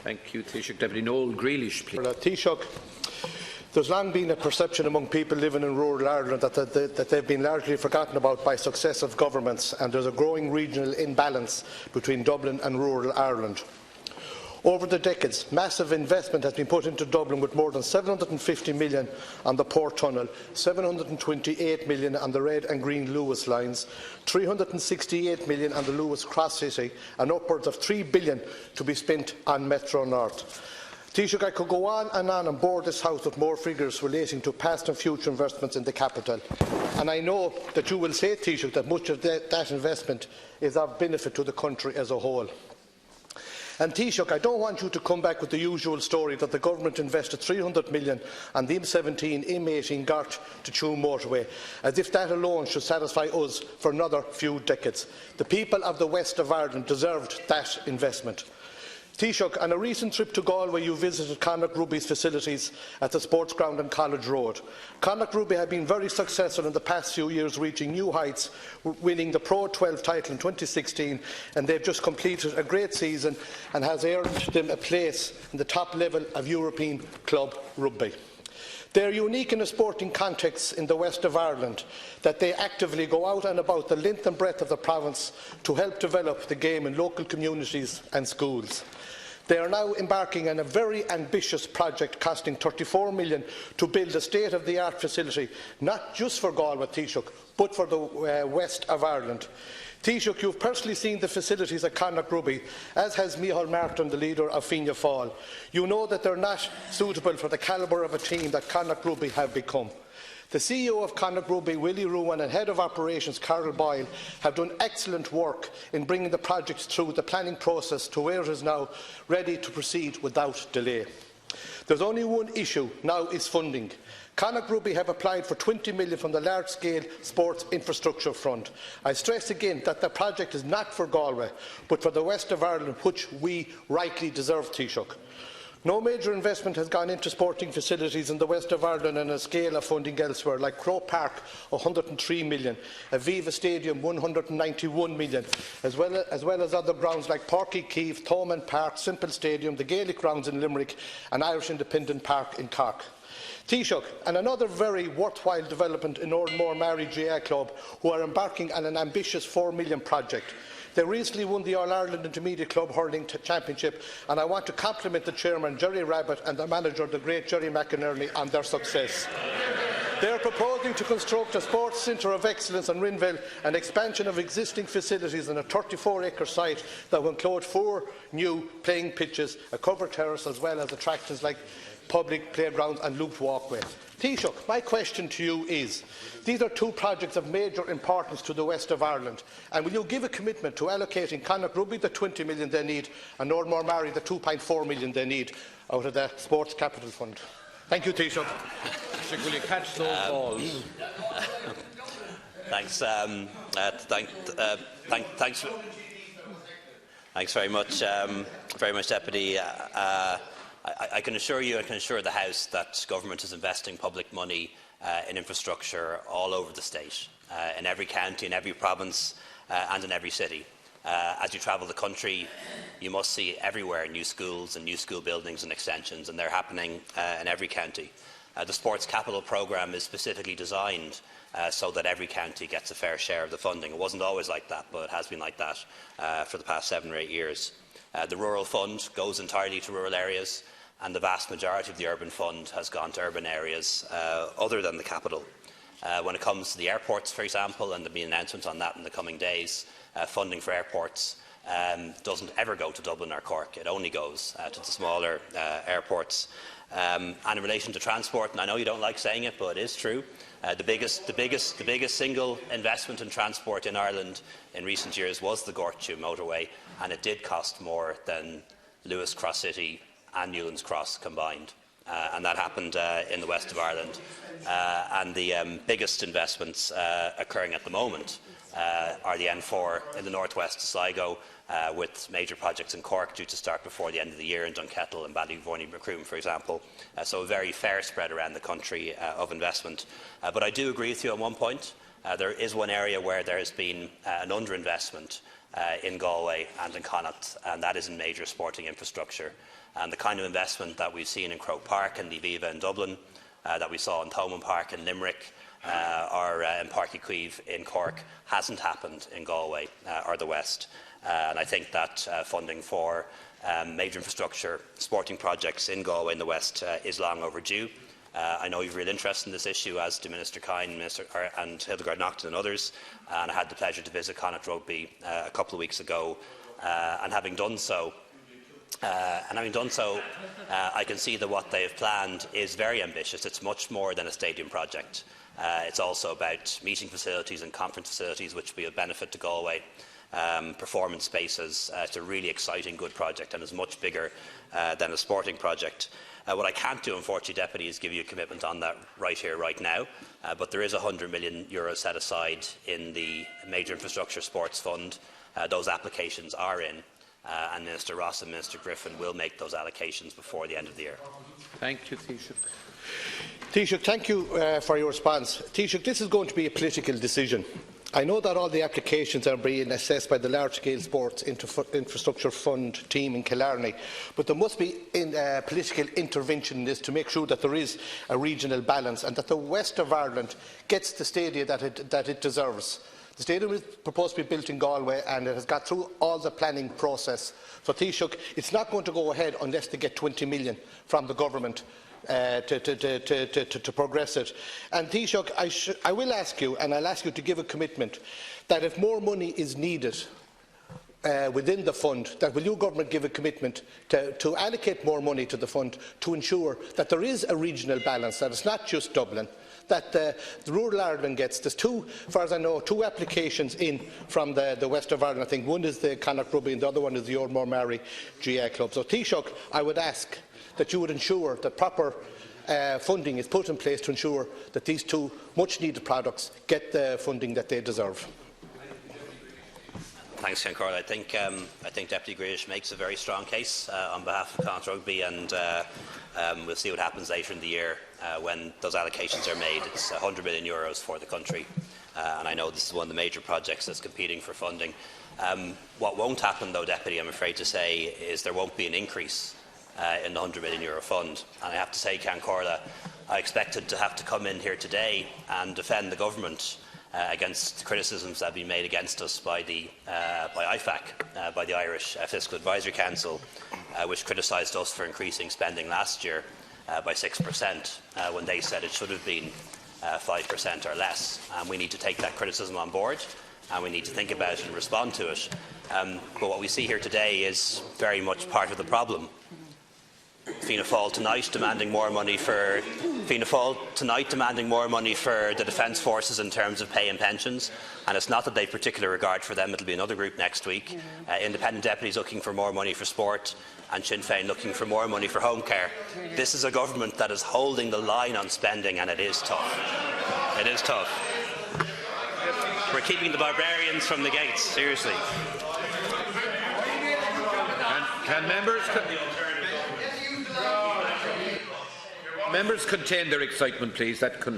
Thank you, Taoiseach. Deputy Noel Grealish, please. Taoiseach, there's long been a perception among people living in rural Ireland that they've been largely forgotten about by successive governments, and there's a growing regional imbalance between Dublin and rural Ireland. Over the decades, massive investment has been put into Dublin, with more than 750 million on the Port Tunnel, 728 million on the Red and Green Lewis lines, 368 million on the Lewis Cross City, and upwards of 3 billion to be spent on Metro North. Taoiseach, I could go on board this House with more figures relating to past and future investments in the capital. And I know that you will say, Taoiseach, that much of that investment is of benefit to the country as a whole. And Taoiseach, I don't want you to come back with the usual story that the government invested 300 million on the M17, M18 Gart to Tuam motorway, as if that alone should satisfy us for another few decades. The people of the west of Ireland deserved that investment. Taoiseach, on a recent trip to Galway, you visited Connacht Rugby's facilities at the sports ground on College Road. Connacht Rugby have been very successful in the past few years, reaching new heights, winning the Pro 12 title in 2016, and they've just completed a great season and has earned them a place in the top level of European club rugby. They are unique in a sporting context in the west of Ireland, that they actively go out and about the length and breadth of the province to help develop the game in local communities and schools. They are now embarking on a very ambitious project costing 34 million to build a state-of-the-art facility, not just for Galway, Taoiseach, but for the west of Ireland. Taoiseach, you have personally seen the facilities at Connacht Rugby, as has Micheál Martin, the leader of Fianna Fáil. You know that they are not suitable for the calibre of a team that Connacht Rugby have become. The CEO of Connacht Rugby, Willie Ruan, and Head of Operations, Carol Boyle, have done excellent work in bringing the project through the planning process to where it is now ready to proceed without delay. There is only one issue now: is funding. Connacht Rugby have applied for 20 million from the large-scale sports infrastructure fund. I stress again that the project is not for Galway, but for the west of Ireland, which we rightly deserve, Taoiseach. No major investment has gone into sporting facilities in the west of Ireland on a scale of funding elsewhere, like Croke Park, 103 million, Aviva Stadium, 191 million, as well as other grounds like Páirc Uí Chaoimh, Thomond Park, Simple Stadium, the Gaelic Grounds in Limerick, and Irish Independent Park in Cork. Taoiseach, and another very worthwhile development in Oranmore Maree GA Club, who are embarking on an ambitious 4 million project. They recently won the All-Ireland Intermediate Club Hurling Championship, and I want to compliment the chairman, Jerry Rabbit, and the manager, the great Jerry McInerney, on their success. They are proposing to construct a sports centre of excellence in Rinville, an expansion of existing facilities on a 34-acre site that will include 4 new playing pitches, a covered terrace, as well as attractions like public playgrounds and looped walkway. Taoiseach, my question to you is, these are 2 projects of major importance to the west of Ireland, and will you give a commitment to allocating Connacht Rugby the 20 million they need and Oranmore Maree the 2.4 million they need out of the Sports Capital Fund? Thank you, Taoiseach. Will you catch those balls? Thanks. Thanks very much, Deputy. I can assure you, I can assure the House, that government is investing public money in infrastructure all over the state, in every county, in every province, and in every city. As you travel the country, you must see everywhere new schools and new school buildings and extensions, and they're happening in every county. The Sports Capital Programme is specifically designed so that every county gets a fair share of the funding. It wasn't always like that, but it has been like that for the past 7 or 8 years. The Rural Fund goes entirely to rural areas, and the vast majority of the Urban Fund has gone to urban areas other than the capital. When it comes to the airports, for example, and there will be an announcement on that in the coming days, funding for airports doesn't ever go to Dublin or Cork. It only goes to the smaller airports. And in relation to transport, and I know you don't like saying it, but it is true, the biggest single investment in transport in Ireland in recent years was the Gort-Tuam motorway, and it did cost more than Lewis Cross City and Newlands Cross combined. And that happened in the west of Ireland. And the biggest investments occurring at the moment are the N4 in the northwest to Sligo, with major projects in Cork due to start before the end of the year, in Dunkettle and Ballyvourney-Macroom, for example. So a very fair spread around the country of investment. But I do agree with you on one point. There is one area where there has been an underinvestment, in Galway and in Connacht, and that is in major sporting infrastructure. And the kind of investment that we've seen in Croke Park and the Aviva in Dublin, that we saw in Thomond Park in Limerick, or in Páirc Uí Chaoimh in Cork, hasn't happened in Galway or the West. And I think that funding for major infrastructure sporting projects in Galway and the West is long overdue. I know you've real interest in this issue, as do Minister Kine and Hildegarde Naughton and others, and I had the pleasure to visit Connacht Rugby a couple of weeks ago, and having done so, I can see that what they have planned is very ambitious. It's much more than a stadium project. It's also about meeting facilities and conference facilities, which will be of benefit to Galway. Performance spaces. It's a really exciting, good project, and is much bigger than a sporting project. What I can't do, unfortunately, Deputy, is give you a commitment on that right here, right now. But there is €100 million set aside in the Major Infrastructure Sports Fund. Those applications are in, and Minister Ross and Minister Griffin will make those allocations before the end of the year. Thank you, Taoiseach. Taoiseach, thank you for your response. Taoiseach, this is going to be a political decision. I know that all the applications are being assessed by the Large-Scale Sports Infrastructure Fund team in Killarney, but there must be political intervention in this to make sure that there is a regional balance and that the west of Ireland gets the stadium that it deserves. The stadium is proposed to be built in Galway, and it has got through all the planning process. So, Taoiseach, it's not going to go ahead unless they get 20 million from the government to progress it. And Taoiseach, I will ask you, and I'll ask you to give a commitment, that if more money is needed within the fund, that will your government give a commitment to allocate more money to the fund to ensure that there is a regional balance, that it's not just Dublin, that the rural Ireland gets. There's two, as far as I know, two applications in from the west of Ireland. I think one is the Connacht Rugby and the other one is the Oranmore Maree GA Club. So, Taoiseach, I would ask that you would ensure that proper funding is put in place to ensure that these two much-needed products get the funding that they deserve. Thanks, Concord. I think Deputy Grealish makes a very strong case on behalf of Connacht Rugby, and we'll see what happens later in the year when those allocations are made. It's €100 million for the country, and I know this is one of the major projects that's competing for funding. What won't happen, though, Deputy, I'm afraid to say, is there won't be an increase in the €100 million fund. And I have to say, Concorda, I expected to have to come in here today and defend the government against criticisms that have been made against us by IFAC, by the Irish Fiscal Advisory Council, which criticised us for increasing spending last year by 6%, when they said it should have been 5% or less. And we need to take that criticism on board, and we need to think about it and respond to it. But what we see here today is very much part of the problem. Fianna Fáil tonight demanding more money for the Defence Forces in terms of pay and pensions, and it's not that they've particular regard for them. It'll be another group next week. Independent deputies looking for more money for sport, and Sinn Féin looking for more money for home care. This is a government that is holding the line on spending, and it is tough. It is tough. We're keeping the barbarians from the gates. Seriously. Can members contain their excitement, please? That